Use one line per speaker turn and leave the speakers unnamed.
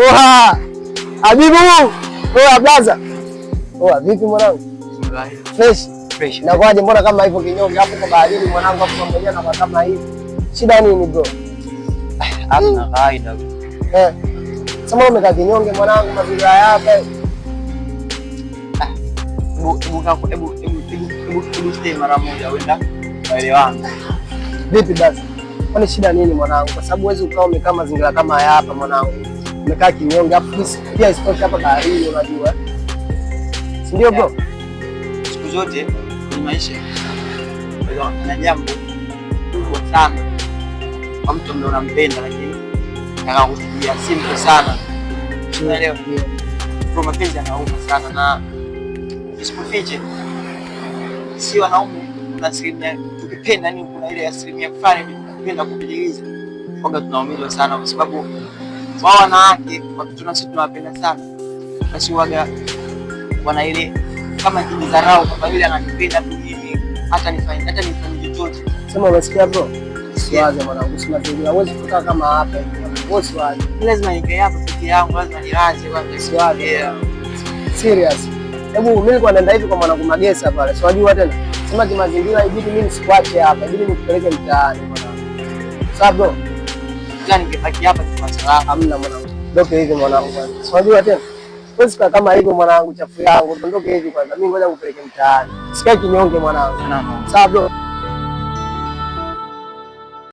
Oha! Habibu! Oha blaza. Oha vipi mwanangu? Fresh.
Fresh.
Na kwaje mbona kama hivyo kinyonge hapo kwa baharini mwanangu hapo pamoja na kama hivi. Shida nini bro?
Hamna kaida.
Sema umekaa kinyonge mwanangu mazingira hapa.
Hebu stay mara moja wenda waelewana.
Vipi basi? Kwani shida nini mwanangu? Kwa sababu huwezi ukawa umekaa mazingira kama haya hapa mwanangu. Umekaa kinyonge hapo pia isitoshe hapa baharini unajua. Si ndio bro?
Siku zote kwenye maisha na jambo kubwa sana kwa mtu ambaye unampenda, lakini nataka kusikia simple sana. Unaelewa? Kwa mapenzi yanauma sana na usipofiche, si wanaume kuna asilimia tukipenda, ni kuna ile asilimia fulani tunapenda kupitiliza, kwa tunaumizwa sana kwa sababu wao wanawake watoto na sisi tunawapenda sana, basi waga wana ile kama kidharau kwa vile ananipenda mimi hata nifanye chochote.
Sema unasikia bro? Siwaze mwanangu, si mazingira huwezi kukaa kama hapa hivi. Bosi waje.
Lazima nikae hapo peke yangu, lazima nilaze kwanza.
Siwaze. Serious. Hebu mimi nilikuwa naenda hivi kwa mwanangu Magesa pale. Si wajua tena. Sema kimazingira ibidi mimi nisikuache hapa, ibidi nikupeleke mtaani mwanangu. Sawa bro?
Yaani nikibaki hapa kwa salama.
Hamna mwanangu. Ndoke hivi mwanangu kwanza. Si wajua tena. Wewe sika kama hivyo mwanangu, chafu yangu. Ndoke hivi kwanza. Mimi ngoja nikupeleke mtaani. Sikai kinyonge mwanangu.
Sawa
bro.